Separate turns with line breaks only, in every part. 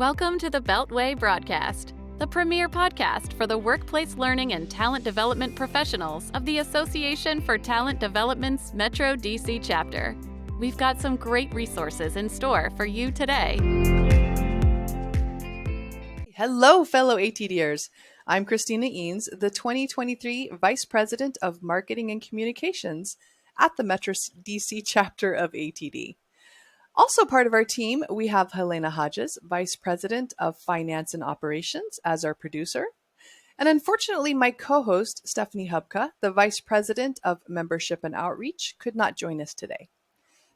Welcome to the Beltway Broadcast, the premier podcast for the workplace learning and talent development professionals of the Association for Talent Development's Metro DC chapter. We've got some great resources in store for you today.
Hello, fellow ATDers. I'm Christina Eanes, the 2023 Vice President of Marketing and Communications at the Metro DC chapter of ATD. Also part of our team, we have Halyna Hodges, Vice President of Finance and Operations, as our producer. And unfortunately, my co-host, Stephanie Hubka, the Vice President of Membership and Outreach, could not join us today.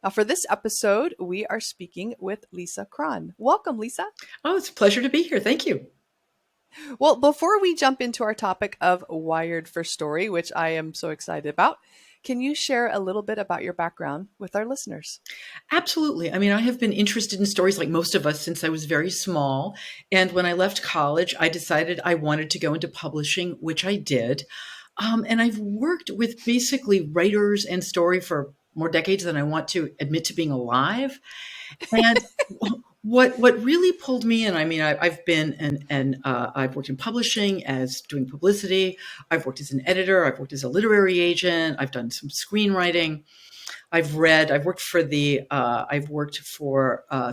Now, for this episode, we are speaking with Lisa Cron. Welcome, Lisa.
Oh, it's a pleasure to be here. Thank you.
Well, before we jump into our topic of Wired for Story, which I am so excited about, can you share a little bit about your background with our listeners?
Absolutely. I mean, I have been interested in stories like most of us since I was very small. And when I left college, I decided I wanted to go into publishing, which I did. And I've worked with basically writers and story for more decades than I want to admit to being alive. And what really pulled me in, I mean, I've been I've worked in publishing as doing publicity. I've worked as an editor. I've worked as a literary agent. I've done some screenwriting. I've worked for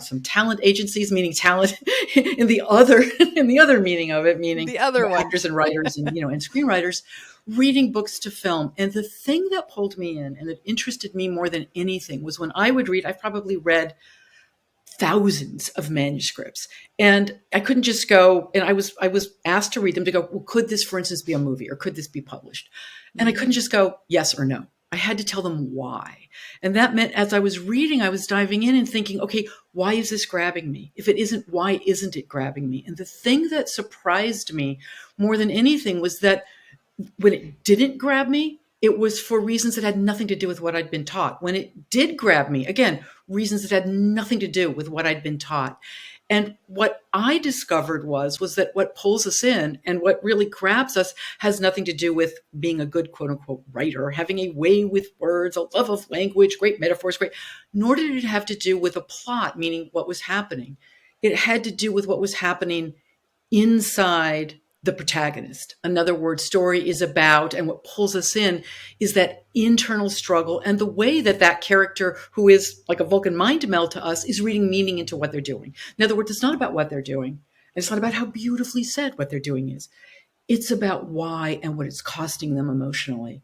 some talent agencies, meaning talent in the other meaning of it, meaning
the other
actors and writers and and screenwriters, reading books to film. And the thing that pulled me in and that interested me more than anything was when I would read. I've probably read thousands of manuscripts, and I couldn't just go. And I was asked to read them to go, well, could this, for instance, be a movie, or could this be published? And I couldn't just go yes or no. I had to tell them why. And that meant as I was reading, I was diving in and thinking, okay, why is this grabbing me? If it isn't, why isn't it grabbing me? And the thing that surprised me more than anything was that when it didn't grab me, it was for reasons that had nothing to do with what I'd been taught. When it did grab me, again, reasons that had nothing to do with what I'd been taught. And what I discovered was that what pulls us in and what really grabs us has nothing to do with being a good, quote unquote, writer, having a way with words, a love of language, great metaphors, great. Nor did it have to do with a plot, meaning what was happening. It had to do with what was happening inside the protagonist. In other words, story is about, and what pulls us in is that internal struggle and the way that character, who is like a Vulcan mind meld to us, is reading meaning into what they're doing. In other words, it's not about what they're doing. And it's not about how beautifully said what they're doing is. It's about why and what it's costing them emotionally.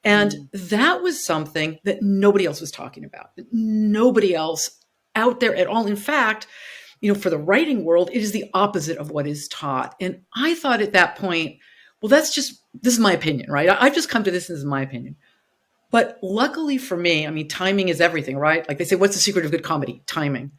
And that was something that nobody else was talking about. Nobody else out there at all. In fact, for the writing world, it is the opposite of what is taught. And I thought at that point, well, this is my opinion, right? I've just come to this, and this is my opinion. But luckily for me, I mean, timing is everything, right? Like they say, what's the secret of good comedy? Timing.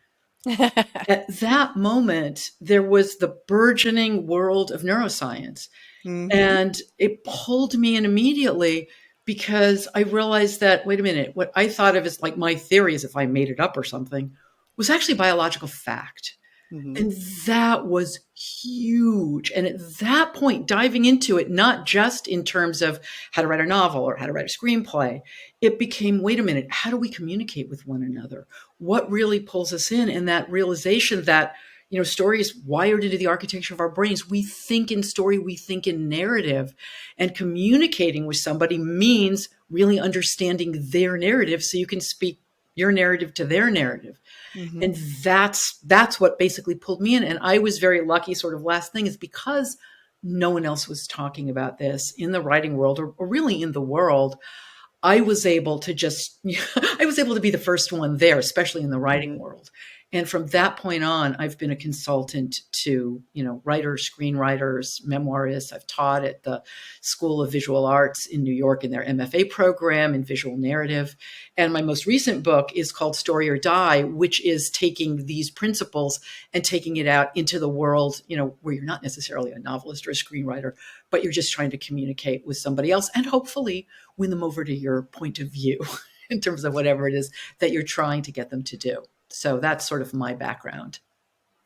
At that moment, there was the burgeoning world of neuroscience. Mm-hmm. And it pulled me in immediately because I realized that, wait a minute, what I thought of as like my theory, as if I made it up or something, was actually biological fact. Mm-hmm. And that was huge. And at that point, diving into it, not just in terms of how to write a novel or how to write a screenplay, it became, wait a minute, how do we communicate with one another? What really pulls us in? And that realization that, story is wired into the architecture of our brains. We think in story, we think in narrative, and communicating with somebody means really understanding their narrative so you can speak your narrative to their narrative. Mm-hmm. And that's what basically pulled me in. And I was very lucky, sort of last thing is because no one else was talking about this in the writing world or really in the world. I was able to be the first one there, especially in the writing world. And from that point on, I've been a consultant to, writers, screenwriters, memoirists. I've taught at the School of Visual Arts in New York in their MFA program in visual narrative. And my most recent book is called Story or Die, which is taking these principles and taking it out into the world, where you're not necessarily a novelist or a screenwriter, but you're just trying to communicate with somebody else and hopefully win them over to your point of view in terms of whatever it is that you're trying to get them to do. So that's sort of my background.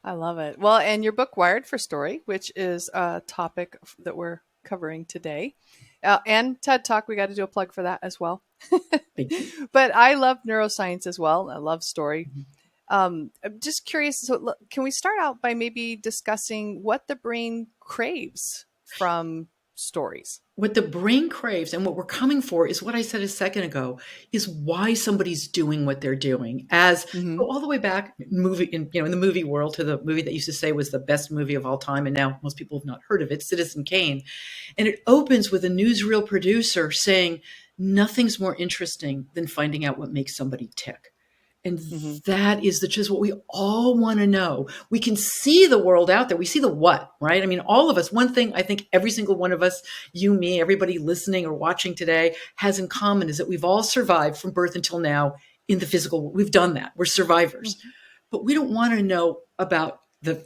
I love it. Well, and your book, Wired for Story, which is a topic that we're covering today. And TED Talk, we got to do a plug for that as well.
Thank you.
But I love neuroscience as well. I love story. I'm just curious. So, can we start out by maybe discussing what the brain craves from stories?
What the brain craves and what we're coming for is what I said a second ago, is why somebody's doing what they're doing. As
Mm-hmm.
go all the way back in the movie world, to the movie that used to say was the best movie of all time, and now most people have not heard of it, Citizen Kane. And it opens with a newsreel producer saying, nothing's more interesting than finding out what makes somebody tick. And
Mm-hmm.
that is just what we all want to know. We can see the world out there. We see the what, right? I mean, all of us, one thing I think every single one of us, you, me, everybody listening or watching today, has in common is that we've all survived from birth until now in the physical world. We've done that. We're survivors.
Mm-hmm.
But we don't want to know about the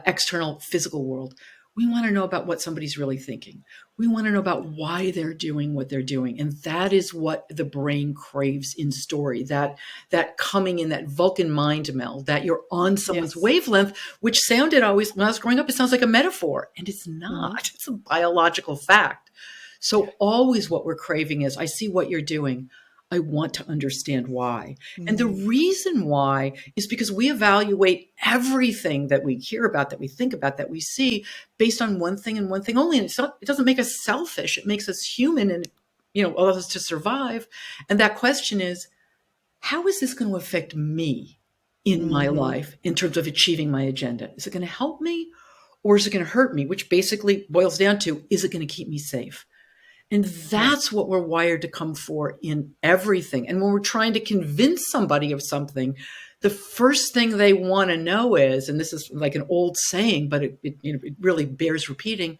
external physical world. We want to know about what somebody's really thinking. We want to know about why they're doing what they're doing. And that is what the brain craves in story, that coming in, that Vulcan mind meld, that you're on someone's
Yes.
wavelength, which sounded always, when I was growing up, it sounds like a metaphor. And it's not.
Mm-hmm.
It's a biological fact. So always what we're craving is, I see what you're doing. I want to understand why. And the
Mm-hmm.
reason why is because we evaluate everything that we hear about, that we think about, that we see based on one thing and one thing only. And it doesn't make us selfish. It makes us human, and, allows us to survive. And that question is, how is this going to affect me in my
Mm-hmm.
life in terms of achieving my agenda? Is it going to help me, or is it going to hurt me? Which basically boils down to, is it going to keep me safe? And that's
Yes.
what we're wired to come for in everything. And when we're trying to convince somebody of something, the first thing they want to know is, and this is like an old saying, but it really bears repeating,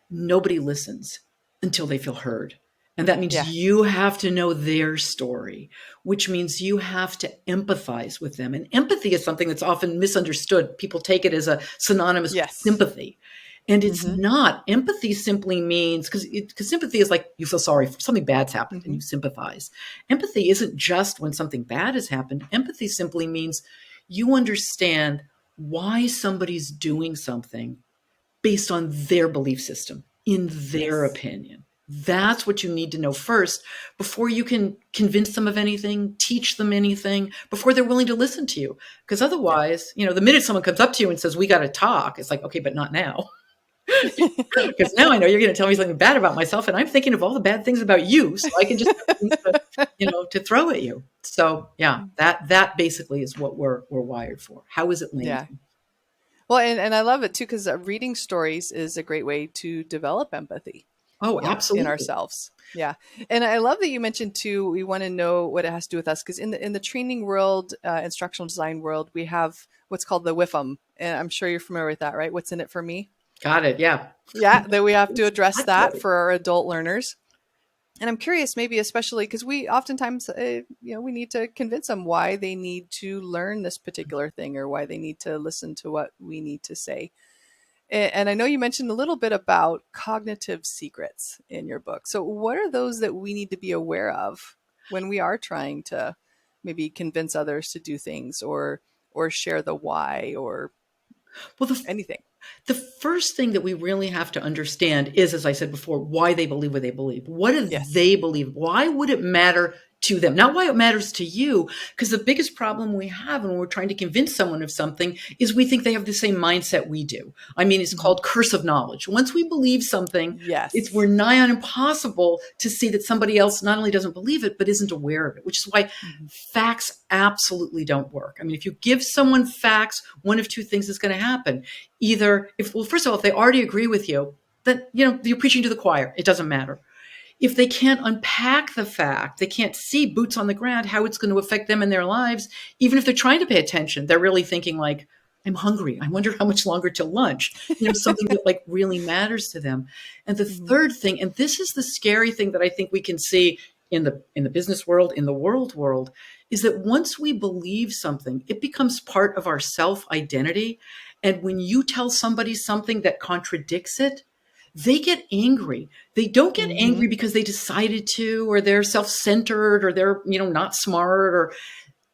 nobody listens until they feel heard. And that means
Yeah.
you have to know their story, which means you have to empathize with them. And empathy is something that's often misunderstood. People take it as a synonymous with
Yes.
sympathy. And it's
Mm-hmm.
not. Empathy simply means, because sympathy is like you feel sorry for something bad's happened and
Mm-hmm.
you sympathize. Empathy isn't just when something bad has happened. Empathy simply means you understand why somebody's doing something based on their belief system, in their
Yes.
opinion. That's what you need to know first before you can convince them of anything, teach them anything, before they're willing to listen to you. Because
Yeah.
otherwise, the minute someone comes up to you and says, we got to talk, it's like, okay, but not now. Because now I know you're going to tell me something bad about myself, and I'm thinking of all the bad things about you, so I can just have things to throw at you. So yeah, that basically is what we're wired for. How is it
Yeah.
landing?
Well, and I love it too, because reading stories is a great way to develop empathy,
Oh,
in
absolutely.
ourselves. Yeah. And I love that you mentioned too, we want to know what it has to do with us. Because in the training world, instructional design world, we have what's called the WIFM. And I'm sure you're familiar with that, right? What's in it for me?
Got it. Yeah.
Yeah, that we have to address that
Exactly.
for our adult learners. And I'm curious, maybe especially because we oftentimes, we need to convince them why they need to learn this particular thing, or why they need to listen to what we need to say. And I know you mentioned a little bit about cognitive secrets in your book. So, what are those that we need to be aware of when we are trying to maybe convince others to do things, or share the why, or
Well,
anything?
the first thing that we really have to understand is, as I said before, why they believe what they believe. What do
Yes.
they believe? Why would it matter to them? Not why it matters to you, because the biggest problem we have when we're trying to convince someone of something is we think they have the same mindset we do. I mean, it's
Hmm.
called curse of knowledge. Once we believe something, we're
Yes.
nigh on impossible to see that somebody else not only doesn't believe it, but isn't aware of it, which is why
Hmm.
facts absolutely don't work. I mean, if you give someone facts, one of two things is going to happen. Either, first of all, if they already agree with you, then, you're preaching to the choir. It doesn't matter. If they can't unpack the fact, they can't see boots on the ground, how it's going to affect them in their lives, even if they're trying to pay attention, they're really thinking like, I'm hungry. I wonder how much longer till lunch, something that like really matters to them. And the
Hmm.
third thing, and this is the scary thing that I think we can see in the business world, in the world, is that once we believe something, it becomes part of our self-identity. And when you tell somebody something that contradicts it, they get angry. They don't get
Hmm.
angry because they decided to, or they're self-centered, or they're, not smart, or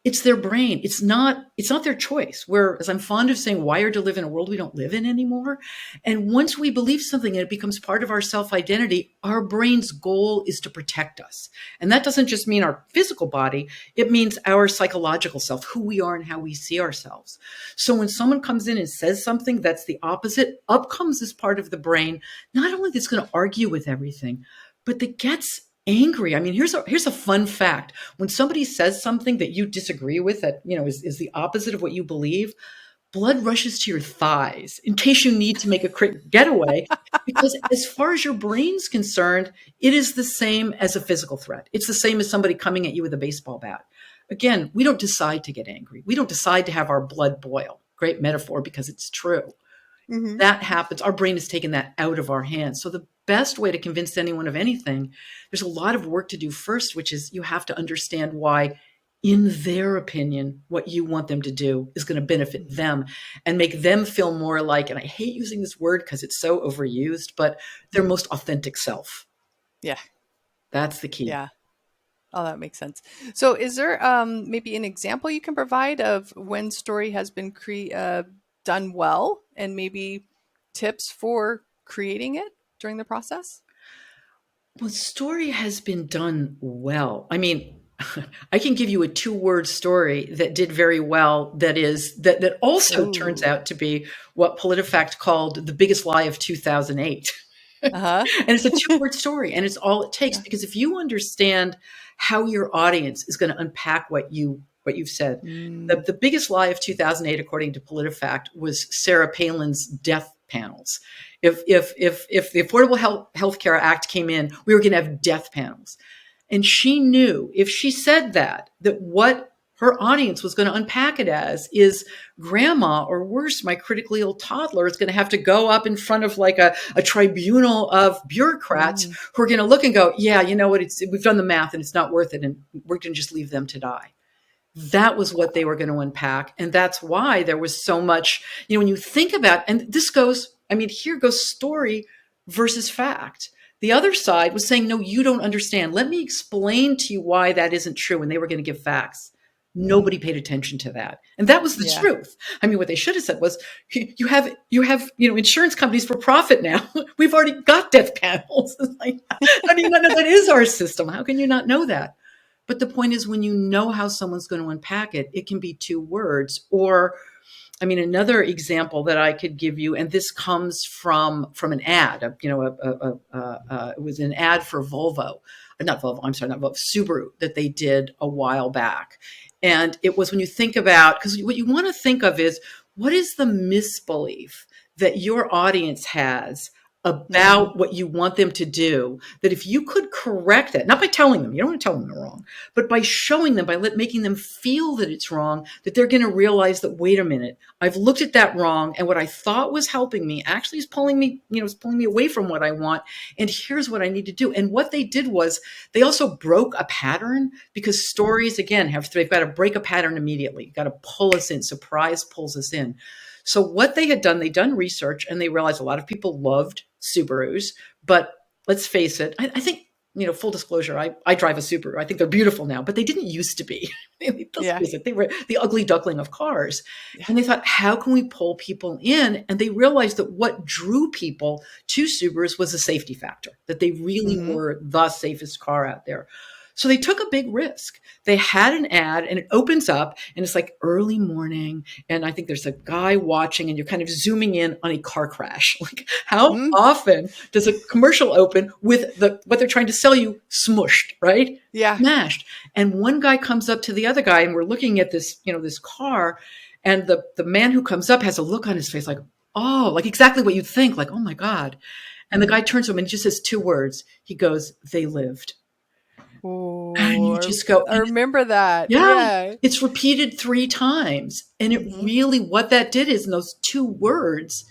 It's their brain. It's not their choice. Where, as I'm fond of saying, wired to live in a world we don't live in anymore. And once we believe something and it becomes part of our self-identity, our brain's goal is to protect us. And that doesn't just mean our physical body. It means our psychological self, who we are and how we see ourselves. So when someone comes in and says something that's the opposite, up comes this part of the brain, not only that's going to argue with everything, but that gets angry. I mean, here's a fun fact. When somebody says something that you disagree with, that, is the opposite of what you believe, blood rushes to your thighs in case you need to make a quick getaway. Because as far as your brain's concerned, it is the same as a physical threat. It's the same as somebody coming at you with a baseball bat. Again, we don't decide to get angry. We don't decide to have our blood boil. Great metaphor, because it's true. Mm-hmm. That happens. Our brain has taken that out of our hands. So the best way to convince anyone of anything, there's a lot of work to do first, which is you have to understand why, in their opinion, what you want them to do is going to benefit them and make them feel more like, and I hate using this word because it's so overused, but their most authentic self.
Yeah.
That's the key.
Yeah. Oh, that makes sense. So is there maybe an example you can provide of when story has been done well, and maybe tips for creating it during the process?
Well, story has been done well. I mean, I can give you a 2-word story that did very well. That also turns out to be what PolitiFact called the biggest lie of 2008. And it's a 2-word story, and it's all it takes. Because if you understand how your audience is going to unpack what you've said, the biggest lie of 2008, according to PolitiFact, was Sarah Palin's death panels. If the Affordable Health Care Act came in, we were going to have death panels. And she knew if she said that what her audience was going to unpack it as is grandma, or worse, my critically ill toddler is going to have to go up in front of like a tribunal of bureaucrats who are going to look and go, yeah, you know what, we've done the math and it's not worth it, and we're going to just leave them to die. That was what they were going to unpack. And that's why there was so much, when you think about, and this goes, here goes story versus fact. The other side was saying, no, you don't understand. Let me explain to you why that isn't true. And they were going to give facts. Nobody paid attention to that. And that was the truth. What they should have said was, you have insurance companies for profit now. We've already got death panels. It's like, that is our system. How can you not know that? But the point is, when you know how someone's going to unpack it, it can be 2 words. Or, another example that I could give you, and this comes from an ad. It was an ad for Subaru that they did a while back. And it was, when you think about, because what you want to think of is, what is the misbelief that your audience has about what you want them to do, that if you could correct it, not by telling them, you don't want to tell them they're wrong, but by showing them, by making them feel that it's wrong, that they're going to realize that, wait a minute, I've looked at that wrong, and what I thought was helping me actually is pulling me away from what I want, and here's what I need to do. And what they did was, they also broke a pattern, because stories, again, they've got to break a pattern immediately. You've got to pull us in. Surprise pulls us in. So what they had done, they'd done research, and they realized a lot of people loved Subarus, but let's face it, I think, full disclosure, I drive a Subaru. I think they're beautiful now, but they didn't used to be. Face it, they were the ugly duckling of cars. Yeah. And they thought, how can we pull people in? And they realized that what drew people to Subarus was a safety factor, that they really were the safest car out there. So they took a big risk. They had an ad, and it opens up, and it's like early morning. And I think there's a guy watching, and you're kind of zooming in on a car crash. Like, how often does a commercial open with what they're trying to sell you smushed, right?
Yeah.
Smashed. And one guy comes up to the other guy, and we're looking at this, this car. And the man who comes up has a look on his face like, oh, like exactly what you'd think, like, oh my God. And the guy turns to him and just says 2 words. He goes, they lived.
Oh,
and you just go,
I remember that.
Yeah. It's repeated 3 times. And it really, what that did is, in those 2 words,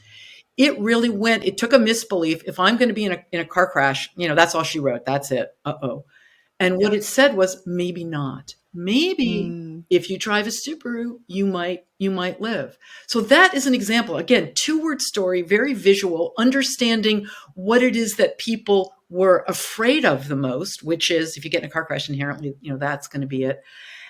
it took a misbelief. If I'm going to be in a car crash, that's all she wrote. That's it. And what it said was, maybe not. Maybe if you drive a Subaru, you might live. So that is an example. Again, 2-word story, very visual, understanding what it is that people were afraid of the most, which is, if you get in a car crash, inherently, that's going to be it.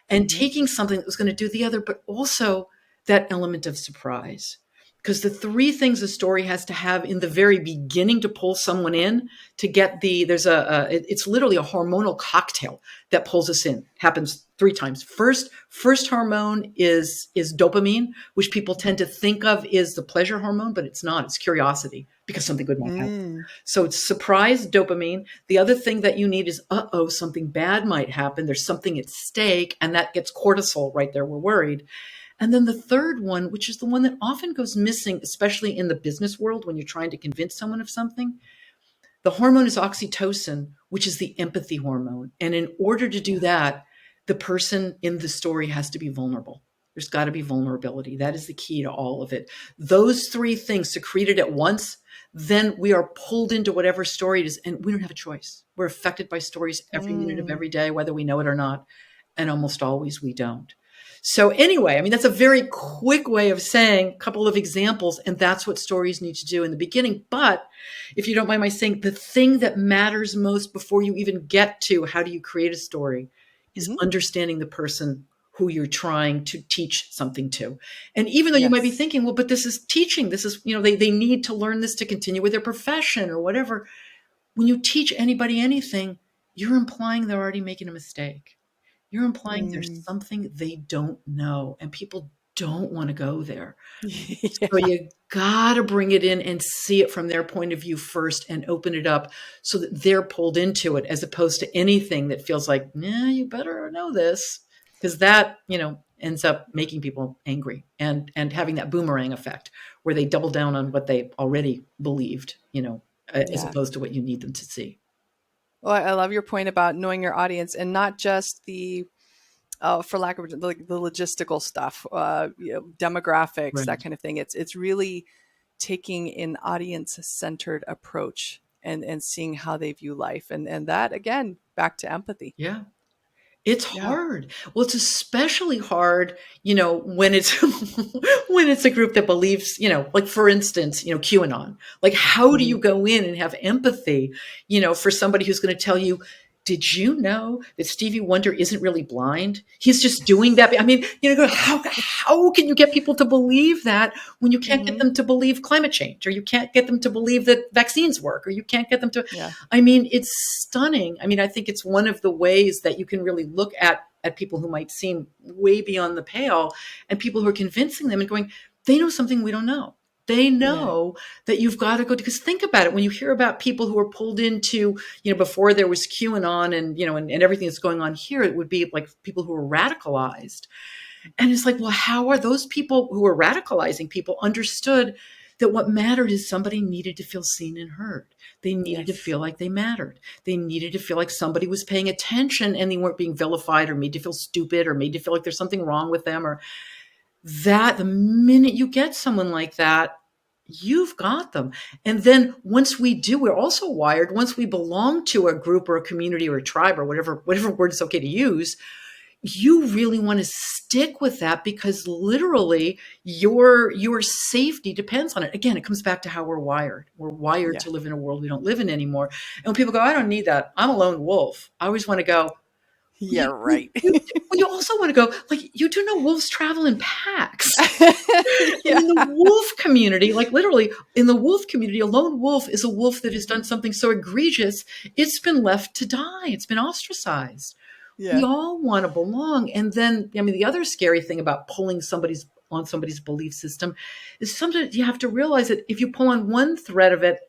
and taking something that was going to do the other, but also that element of surprise. Because the three things a story has to have in the very beginning to pull someone in, to get it's literally a hormonal cocktail that pulls us in. Happens three times. First hormone is dopamine, which people tend to think of is the pleasure hormone, but it's not. It's curiosity, because something good might happen. So it's surprise, dopamine. The other thing that you need is, something bad might happen. There's something at stake, and that gets cortisol right there. We're worried. And then the third one, which is the one that often goes missing, especially in the business world when you're trying to convince someone of something, the hormone is oxytocin, which is the empathy hormone. And in order to do that, the person in the story has to be vulnerable. There's got to be vulnerability. That is the key to all of it. Those three things secreted at once, then we are pulled into whatever story it is, and we don't have a choice. We're affected by stories every minute of every day, whether we know it or not. And almost always we don't. So anyway, I mean, that's a very quick way of saying a couple of examples, and that's what stories need to do in the beginning. But if you don't mind my saying, the thing that matters most before you even get to how do you create a story is understanding the person who you're trying to teach something to. And even though you might be thinking, well, but this is teaching, this is, they need to learn this to continue with their profession or whatever. When you teach anybody anything, you're implying they're already making a mistake. You're implying there's something they don't know, and people don't want to go there. So you got to bring it in and see it from their point of view first and open it up so that they're pulled into it, as opposed to anything that feels like, you better know this, because that, ends up making people angry and having that boomerang effect where they double down on what they already believed, as opposed to what you need them to see.
Well, I love your point about knowing your audience, and not just the, for lack of the logistical stuff, demographics, that kind of thing. It's really taking an audience-centered approach and seeing how they view life, and that, again, back to empathy.
Yeah. It's hard. Well, it's especially hard, when it's when it's a group that believes, like, for instance, QAnon. Like, how do you go in and have empathy, for somebody who's going to tell you, did you know that Stevie Wonder isn't really blind? He's just doing that. I mean, how can you get people to believe that when you can't get them to believe climate change, or you can't get them to believe that vaccines work, or you can't get them to, I mean, it's stunning. I mean, I think it's one of the ways that you can really look at people who might seem way beyond the pale, and people who are convincing them and going, they know something we don't know. They know that you've got to go, because think about it. When you hear about people who are pulled into, before there was QAnon and, and everything that's going on here, it would be like people who are radicalized. And it's like, well, how are those people who are radicalizing people understood that what mattered is somebody needed to feel seen and heard. They needed to feel like they mattered. They needed to feel like somebody was paying attention and they weren't being vilified or made to feel stupid or made to feel like there's something wrong with them, or that the minute you get someone like that, you've got them. And then once we do, we're also wired, once we belong to a group or a community or a tribe or whatever word is okay to use, you really want to stick with that, because literally your safety depends on it. Again, it comes back to how we're wired. We're wired to live in a world we don't live in anymore. And when people go, I don't need that, I'm a lone wolf, I always want to go,
yeah, right.
You also want to go, like, you do know wolves travel in packs. In the wolf community, like literally in the wolf community, a lone wolf is a wolf that has done something so egregious, it's been left to die. It's been ostracized. We all want to belong. And then, I mean, the other scary thing about pulling on somebody's belief system is sometimes you have to realize that if you pull on one thread of it,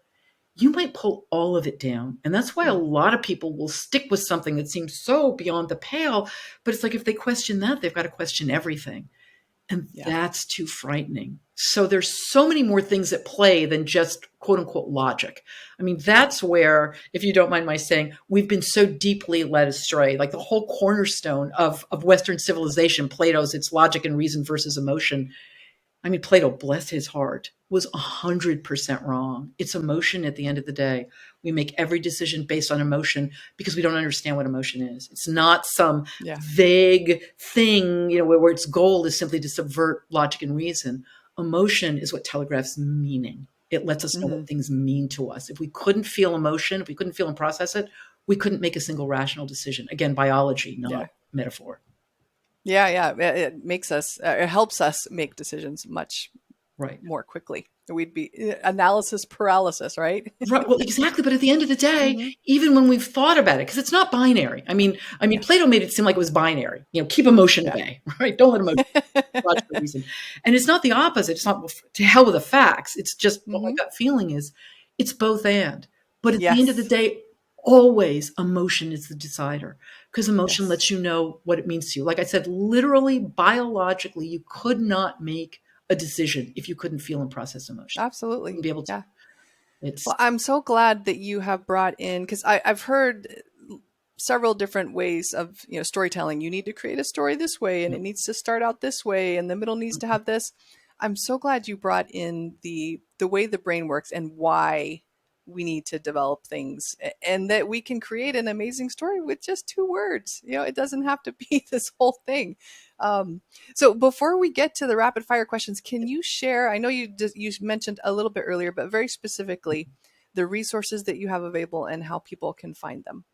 you might pull all of it down. And that's why a lot of people will stick with something that seems so beyond the pale. But it's like, if they question that, they've got to question everything. And that's too frightening. So there's so many more things at play than just quote unquote logic. I mean, that's where, if you don't mind my saying, we've been so deeply led astray. Like the whole cornerstone of Western civilization, Plato's, it's logic and reason versus emotion. I mean, Plato, bless his heart, was 100% wrong. It's emotion at the end of the day. We make every decision based on emotion because we don't understand what emotion is. It's not some vague thing, where its goal is simply to subvert logic and reason. Emotion is what telegraphs meaning. It lets us know what things mean to us. If we couldn't feel emotion, if we couldn't feel and process it, we couldn't make a single rational decision. Again, biology, not metaphor.
Yeah. It makes us, it helps us make decisions much
Right.
more quickly. We'd be analysis paralysis, right?
Right. Well, exactly. But at the end of the day,
Hmm.
even when we've thought about it, because it's not binary.
Yeah.
Plato made it seem like it was binary. Keep emotion
Yeah.
away, right? Don't let emotion logical reason. And it's not the opposite. It's not, well, to hell with the facts. It's just what my
Hmm.
gut feeling is. It's both and. But at the end of the
Yes.
day, always emotion is the decider, because emotion
Yes.
lets you know what it means to you. Like I said, literally, biologically, you could not make a decision if you couldn't feel and process emotion. You
Absolutely.
wouldn't be able to.
Yeah.
It's
Well, I'm so glad that you have brought in, because I've heard several different ways of, storytelling. You need to create a story this way, and it needs to start out this way, and the middle needs to have this. I'm so glad you brought in the way the brain works and why we need to develop things, and that we can create an amazing story with just 2 words. It doesn't have to be this whole thing. Um, so before we get to the rapid fire questions, can you share? I know you mentioned a little bit earlier, but very specifically, the resources that you have available and how people can find them.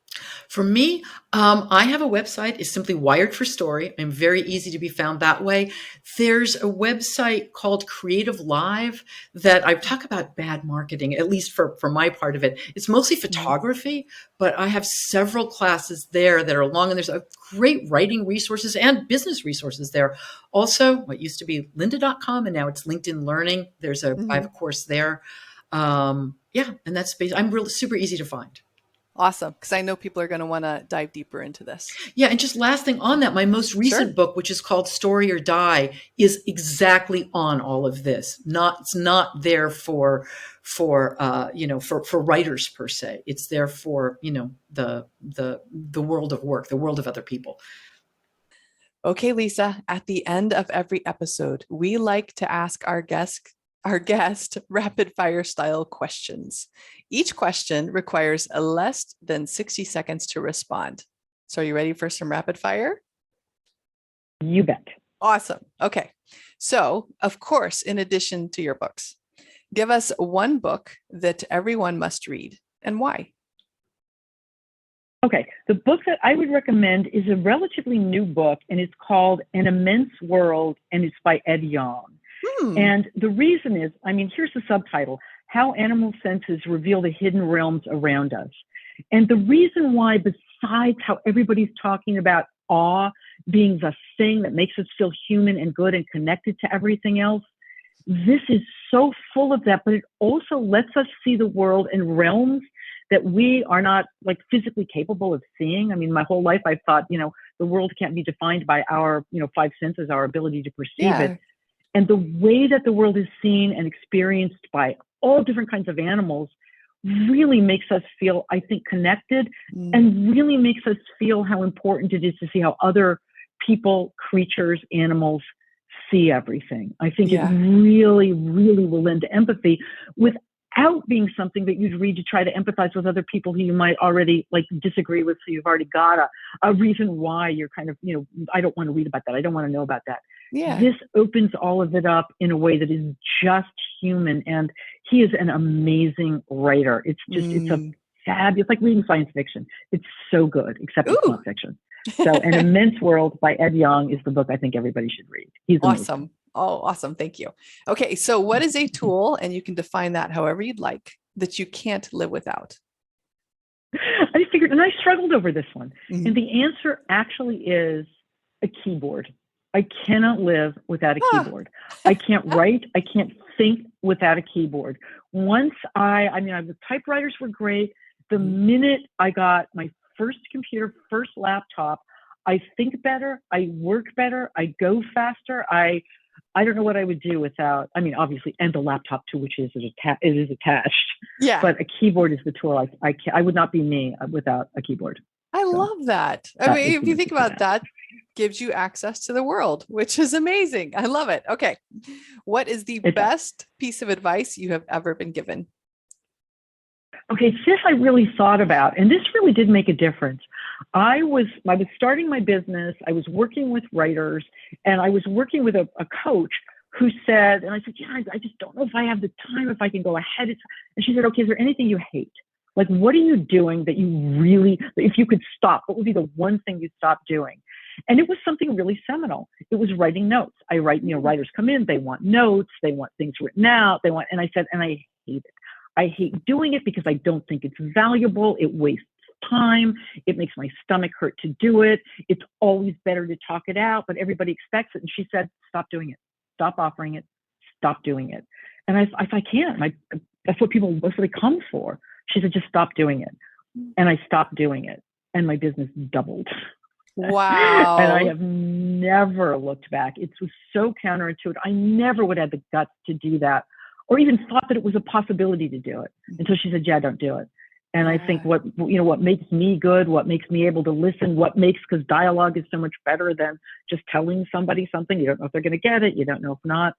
For me, I have a website. It's simply Wired for Story. I'm very easy to be found that way. There's a website called Creative Live that I talk about bad marketing, at least for my part of it. It's mostly
Mhm.
photography, but I have several classes there that are long, and there's a great writing resources and business resources there. Also, what used to be lynda.com, and now it's LinkedIn Learning. I have a
Mhm.
course there. Yeah, and that's I'm really super easy to find.
Awesome, because I know people are going to want to dive deeper into this.
Yeah, and just last thing on that, my most
Sure.
recent book, which is called Story or Die, is exactly on all of this. It's not there for writers per se. It's there for the world of work, the world of other people.
Okay, Lisa, at the end of every episode, we like to ask our guest rapid fire style questions. Each question requires less than 60 seconds to respond. So are you ready for some rapid fire?
You bet.
Awesome. Okay. So, of course, in addition to your books, give us one book that everyone must read and why.
Okay, the book that I would recommend is a relatively new book, and it's called An Immense World, and it's by Ed Yong.
Hmm.
And the reason is, here's the subtitle, How Animal Senses Reveal the Hidden Realms Around Us. And the reason why, besides how everybody's talking about awe being the thing that makes us feel human and good and connected to everything else, this is so full of that, but it also lets us see the world in realms that we are not like physically capable of seeing. My whole life I've thought, the world can't be defined by our, 5 senses, our ability to perceive it.
Yeah.
And the way that the world is seen and experienced by all different kinds of animals really makes us feel, I think, connected, and really makes us feel how important it is to see how other people, creatures, animals see everything. I think
Yeah.
it really, really will lend to empathy without being something that you'd read to try to empathize with other people who you might already disagree with. So you've already got a reason why you're kind of, I don't want to read about that. I don't want to know about that.
Yeah.
This opens all of it up in a way that is just human. And he is an amazing writer. It's a fabulous, it's like reading science fiction. It's so good, except it's not fiction. So An Immense World by Ed Yong is the book I think everybody should read. He's
awesome.
Amazing.
Oh, awesome. Thank you. Okay. So what is a tool, and you can define that however you'd like, that you can't live without?
I figured, and I struggled over this one. And the answer actually is a keyboard. I cannot live without a keyboard. I can't write. I can't think without a keyboard. Once the typewriters were great. The minute I got my first computer, first laptop, I think better, I work better, I go faster. I don't know what I would do without, obviously, and the laptop to which it is attached.
Yeah.
But a keyboard is the tool. I would not be me without a keyboard.
I love that. If you think about that, gives you access to the world, which is amazing. I love it. Okay. What is the best piece of advice you have ever been given?
Okay, this I really thought about, and this really did make a difference. I was starting my business. I was working with writers, and I was working with a coach who said, and I said, I just don't know if I have the time, if I can go ahead. And she said, okay, is there anything you hate? Like, what are you doing that you really, if you could stop, what would be the one thing you'd stop doing? And it was something really seminal. It was writing notes. I write, writers come in, they want notes, they want things written out, and I said, and I hate it. I hate doing it because I don't think it's valuable. It wastes time. It makes my stomach hurt to do it. It's always better to talk it out, but everybody expects it. And she said, stop doing it. Stop offering it. Stop doing it. And I can't. That's what they come for. She said, just stop doing it. And I stopped doing it. And my business doubled.
Wow.
And I have never looked back. It was so counterintuitive. I never would have the guts to do that, or even thought that it was a possibility to do it, until she said, yeah, don't do it. And I think what makes me good, what makes me able to listen, because dialogue is so much better than just telling somebody something. You don't know if they're going to get it. You don't know if not.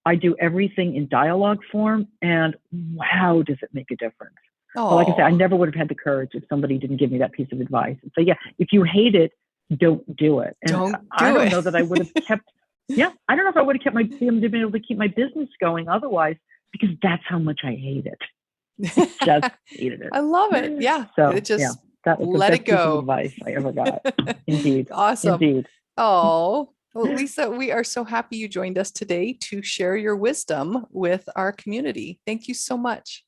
I do everything in dialogue form, and wow, does it make a difference? Well, like I said, I never would have had the courage if somebody didn't give me that piece of advice. And so, yeah, if you hate it, don't do it. And I don't know that I would have kept, I don't know if I would have been able to keep my business going otherwise, because that's how much I hate it. Just hated it.
I love it. Yeah.
So
it just
that was
let
the
it
best piece of
go.
advice I ever got. Indeed.
Awesome.
Indeed.
Oh, well, Lisa, we are so happy you joined us today to share your wisdom with our community. Thank you so much.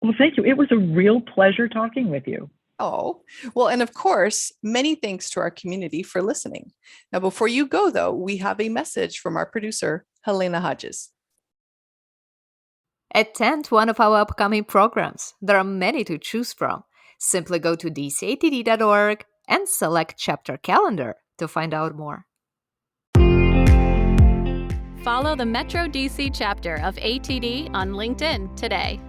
Well, thank you. It was a real pleasure talking with you.
Oh, well, and of course, many thanks to our community for listening. Now, before you go, though, we have a message from our producer, Halyna Hodges.
Attend one of our upcoming programs. There are many to choose from. Simply go to dcatd.org and select chapter calendar to find out more.
Follow the Metro DC chapter of ATD on LinkedIn today.